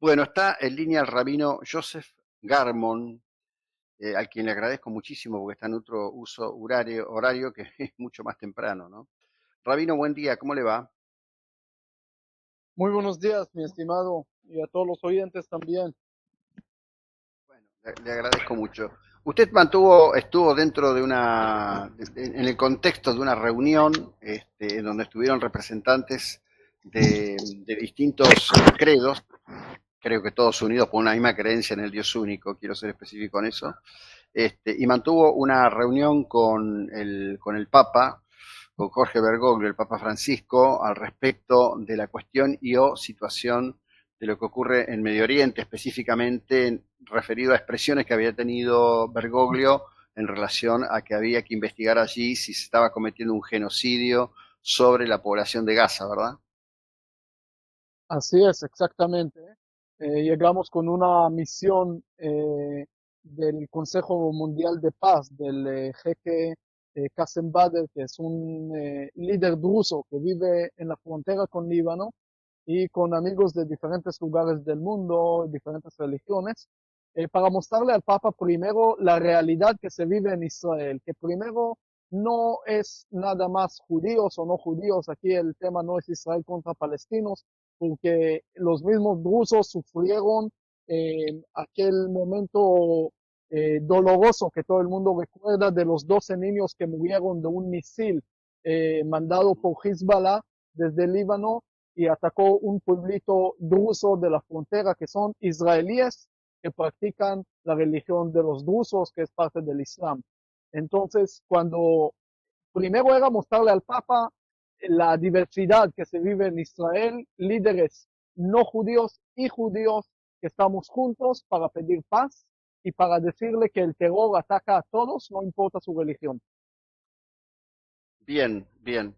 Bueno, está en línea el rabino Joseph Garmon, al quien le agradezco muchísimo porque está en otro uso horario que es mucho más temprano, ¿no? Rabino, buen día, ¿cómo le va? Muy buenos días, mi estimado, y a todos los oyentes también. Bueno, le agradezco mucho. Usted estuvo dentro de en el contexto de una reunión, en donde estuvieron representantes de distintos credos, creo que todos unidos por una misma creencia en el Dios único, quiero ser específico en eso, y mantuvo una reunión con el Papa, con Jorge Bergoglio, el Papa Francisco, al respecto de la cuestión y o situación de lo que ocurre en Medio Oriente, específicamente referido a expresiones que había tenido Bergoglio en relación a que había que investigar allí si se estaba cometiendo un genocidio sobre la población de Gaza, ¿verdad? Así es, exactamente. Llegamos con una misión del Consejo Mundial de Paz, del jeque Qasem Bader, que es un líder druso que vive en la frontera con Líbano y con amigos de diferentes lugares del mundo, diferentes religiones, para mostrarle al Papa primero la realidad que se vive en Israel, que primero no es nada más judíos o no judíos, aquí el tema no es Israel contra palestinos, porque los mismos drusos sufrieron aquel momento doloroso que todo el mundo recuerda de los 12 niños que murieron de un misil mandado por Hezbollah desde Líbano y atacó un pueblito druso de la frontera que son israelíes que practican la religión de los drusos, que es parte del Islam. Entonces, cuando primero era mostrarle al Papa la diversidad que se vive en Israel, líderes no judíos y judíos que estamos juntos para pedir paz y para decirle que el terror ataca a todos, no importa su religión. Bien, bien.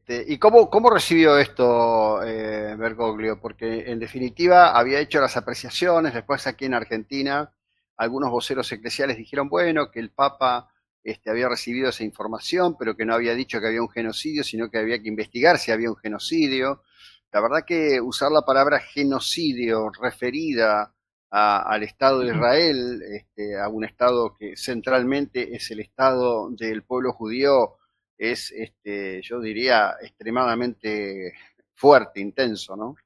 ¿Y cómo recibió esto Bergoglio? Porque en definitiva había hecho las apreciaciones, después aquí en Argentina algunos voceros eclesiales dijeron, bueno, que el Papa había recibido esa información, pero que no había dicho que había un genocidio, sino que había que investigar si había un genocidio. La verdad que usar la palabra genocidio referida al Estado de Israel, a un Estado que centralmente es el Estado del pueblo judío, es, yo diría, extremadamente fuerte, intenso, ¿no?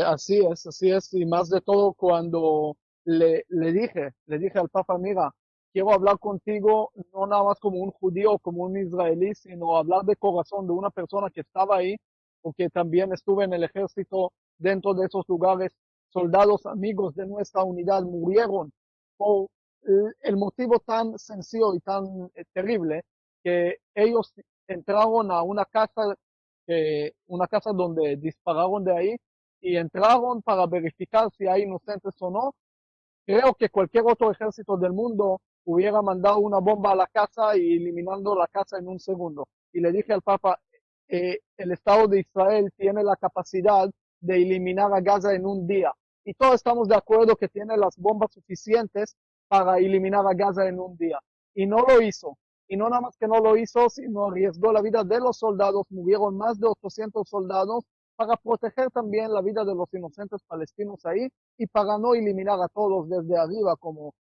Así es, y más de todo cuando le dije al Papa, mira, quiero hablar contigo no nada más como un judío, como un israelí, sino hablar de corazón de una persona que estaba ahí, porque también estuve en el ejército dentro de esos lugares, soldados amigos de nuestra unidad murieron por el motivo tan sencillo y tan terrible que ellos entraron a una casa donde dispararon de ahí y entraron para verificar si hay inocentes o no. Creo que cualquier otro ejército del mundo hubiera mandado una bomba a la casa y eliminando la casa en un segundo. Y le dije al Papa, el Estado de Israel tiene la capacidad de eliminar a Gaza en un día. Y todos estamos de acuerdo que tiene las bombas suficientes para eliminar a Gaza en un día. Y no lo hizo. Y no nada más que no lo hizo, sino arriesgó la vida de los soldados. Murieron más de 800 soldados para proteger también la vida de los inocentes palestinos ahí y para no eliminar a todos desde arriba, como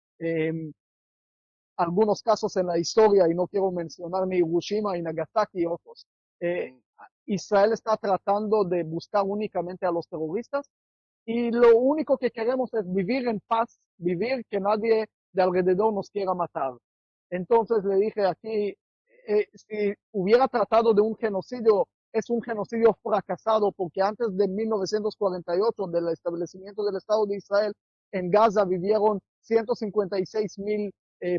algunos casos en la historia, y no quiero mencionar ni Hiroshima y Nagasaki y otros. Eh, Israel está tratando de buscar únicamente a los terroristas y lo único que queremos es vivir en paz, vivir que nadie de alrededor nos quiera matar. Entonces le dije aquí, si hubiera tratado de un genocidio, es un genocidio fracasado porque antes de 1948, del establecimiento del Estado de Israel, en Gaza vivieron 156,000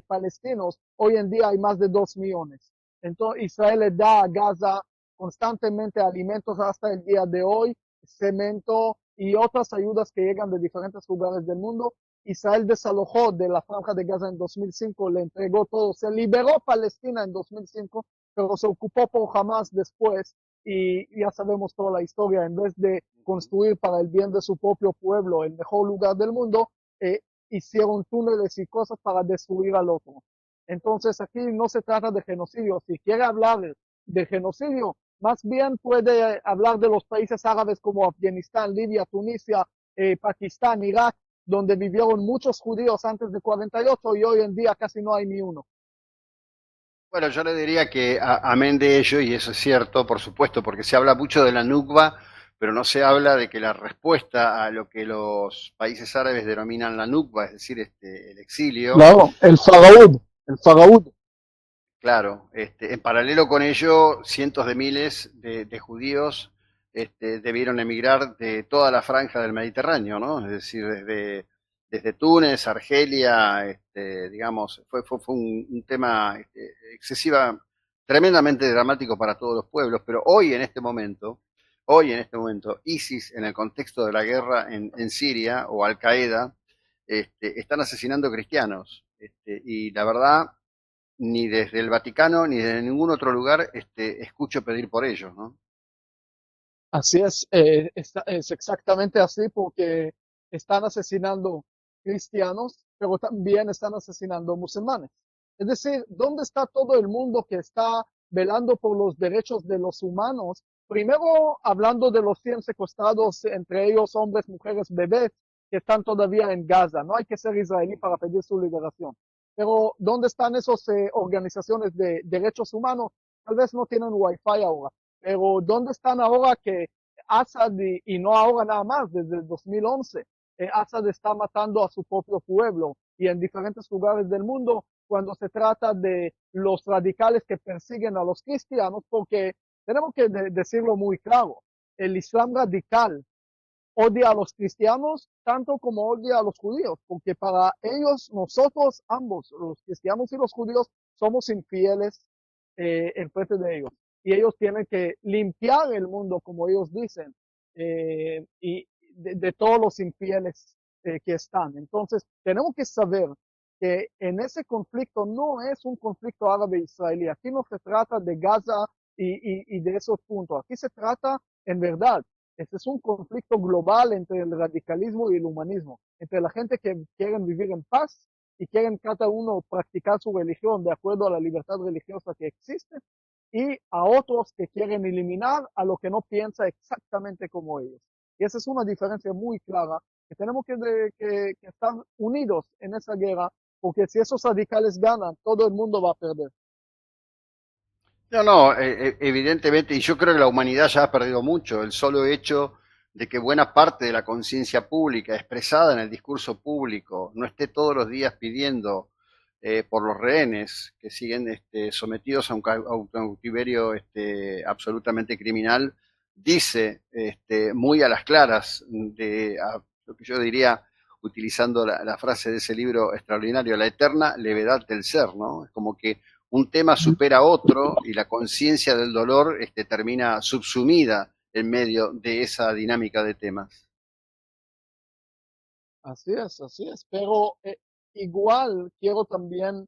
palestinos. Hoy en día hay más de 2 millones. Entonces Israel le da a Gaza constantemente alimentos hasta el día de hoy, cemento y otras ayudas que llegan de diferentes lugares del mundo. Israel desalojó de la franja de Gaza en 2005, le entregó todo, se liberó Palestina en 2005, pero se ocupó por Hamas después y ya sabemos toda la historia. En vez de construir para el bien de su propio pueblo el mejor lugar del mundo, hicieron túneles y cosas para destruir al otro. Entonces aquí no se trata de genocidio. Si quiere hablar de genocidio, más bien puede hablar de los países árabes como Afganistán, Libia, Tunisia, Pakistán, Irak, donde vivieron muchos judíos antes de 48 y hoy en día casi no hay ni uno. Bueno, yo le diría que amén de ello, y eso es cierto, por supuesto, porque se habla mucho de la Nukba, pero no se habla de que la respuesta a lo que los países árabes denominan la Nukba, es decir, el exilio. Claro, el Faraud. Claro, en paralelo con ello, cientos de miles de judíos debieron emigrar de toda la franja del Mediterráneo, ¿no? Es decir, desde Túnez, Argelia, digamos, fue un tema excesiva, tremendamente dramático para todos los pueblos, pero hoy en este momento, ISIS, en el contexto de la guerra en Siria, o Al Qaeda, están asesinando cristianos. Y la verdad, ni desde el Vaticano ni desde ningún otro lugar escucho pedir por ellos, ¿no? Así es exactamente así porque están asesinando cristianos, pero también están asesinando musulmanes. Es decir, ¿dónde está todo el mundo que está velando por los derechos de los humanos? Primero, hablando de los 100 secuestrados, entre ellos hombres, mujeres, bebés, que están todavía en Gaza. No hay que ser israelí para pedir su liberación. Pero, ¿dónde están esas organizaciones de derechos humanos? Tal vez no tienen wifi ahora, pero ¿dónde están ahora que Assad, y no ahora nada más, desde el 2011, Assad está matando a su propio pueblo y en diferentes lugares del mundo cuando se trata de los radicales que persiguen a los cristianos? Porque tenemos que decirlo muy claro, el Islam radical odia a los cristianos tanto como odia a los judíos, porque para ellos, nosotros ambos, los cristianos y los judíos, somos infieles en frente de ellos. Y ellos tienen que limpiar el mundo, como ellos dicen, y de todos los infieles que están. Entonces, tenemos que saber que en ese conflicto no es un conflicto árabe-israelí. Aquí no se trata de Gaza y de esos puntos. Aquí se trata, en verdad, este es un conflicto global entre el radicalismo y el humanismo, entre la gente que quieren vivir en paz y quieren cada uno practicar su religión de acuerdo a la libertad religiosa que existe, y a otros que quieren eliminar a lo que no piensa exactamente como ellos. Y esa es una diferencia muy clara, que tenemos que estar unidos en esa guerra, porque si esos radicales ganan, todo el mundo va a perder. No, no, evidentemente, y yo creo que la humanidad ya ha perdido mucho. El solo hecho de que buena parte de la conciencia pública expresada en el discurso público no esté todos los días pidiendo por los rehenes que siguen sometidos a a un cautiverio absolutamente criminal, dice muy a las claras lo que yo diría, utilizando la frase de ese libro extraordinario, la eterna levedad del ser, ¿no? Es como que un tema supera a otro y la conciencia del dolor termina subsumida en medio de esa dinámica de temas. Así es, pero igual quiero también,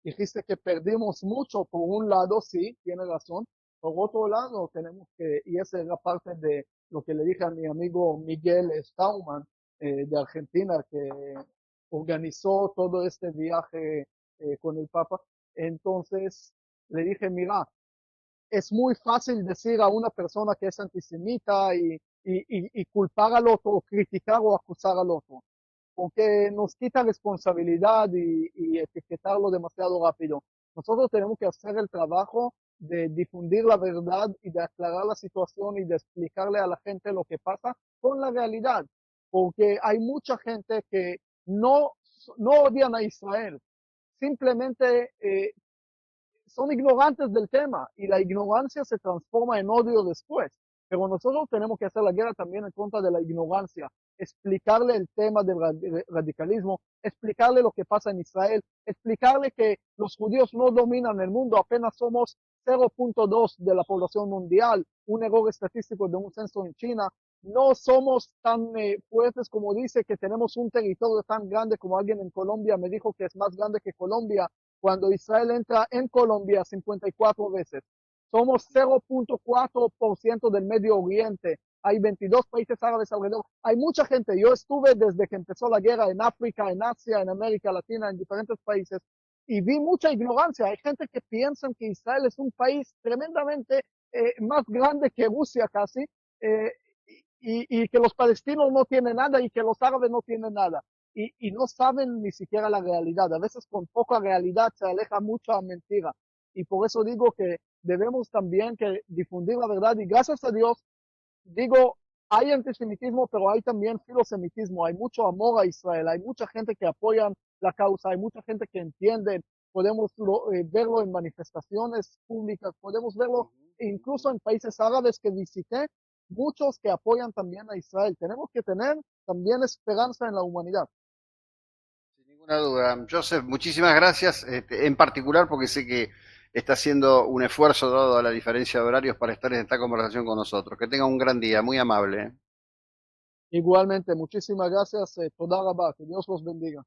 dijiste que perdimos mucho, por un lado, sí, tiene razón, por otro lado tenemos que, y esa es la parte de lo que le dije a mi amigo Miguel Stauman, de Argentina, que organizó todo este viaje con el Papa. Entonces le dije, mira, es muy fácil decir a una persona que es antisemita y culpar al otro, criticar o acusar al otro, porque nos quita responsabilidad y etiquetarlo demasiado rápido. Nosotros tenemos que hacer el trabajo de difundir la verdad y de aclarar la situación y de explicarle a la gente lo que pasa con la realidad, porque hay mucha gente que no, no odian a Israel, simplemente son ignorantes del tema y la ignorancia se transforma en odio después. Pero nosotros tenemos que hacer la guerra también en contra de la ignorancia, explicarle el tema del radicalismo, explicarle lo que pasa en Israel, explicarle que los judíos no dominan el mundo, apenas somos 0.2 de la población mundial, un error estadístico de un censo en China. No somos tan fuertes como dice, que tenemos un territorio tan grande como alguien en Colombia me dijo que es más grande que Colombia, cuando Israel entra en Colombia 54 veces. Somos 0.4% del Medio Oriente. Hay 22 países árabes alrededor. Hay mucha gente. Yo estuve desde que empezó la guerra en África, en Asia, en América Latina, en diferentes países, y vi mucha ignorancia. Hay gente que piensa que Israel es un país tremendamente más grande que Rusia casi, eh, y que los palestinos no tienen nada y que los árabes no tienen nada. Y no saben ni siquiera la realidad. A veces con poca realidad se aleja mucho a mentira. Y por eso digo que debemos también que difundir la verdad. Y gracias a Dios, digo, hay antisemitismo, pero hay también filosemitismo. Hay mucho amor a Israel. Hay mucha gente que apoya la causa. Hay mucha gente que entiende. Podemos verlo en manifestaciones públicas. Podemos verlo Ujú, incluso ujú. en países árabes que visité. Muchos que apoyan también a Israel. Tenemos que tener también esperanza en la humanidad. Sin ninguna duda. Joseph, muchísimas gracias, en particular porque sé que está haciendo un esfuerzo dado a la diferencia de horarios para estar en esta conversación con nosotros. Que tenga un gran día, muy amable. ¿Eh? Igualmente, muchísimas gracias. Toda Rabá. Que Dios los bendiga.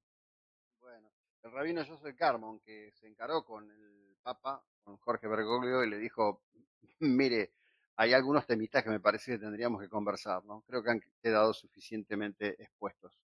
Bueno, el rabino Joseph Carmon, que se encaró con el Papa, con Jorge Bergoglio, y le dijo, mire, hay algunos temitas que me parece que tendríamos que conversar, ¿no? Creo que han quedado suficientemente expuestos.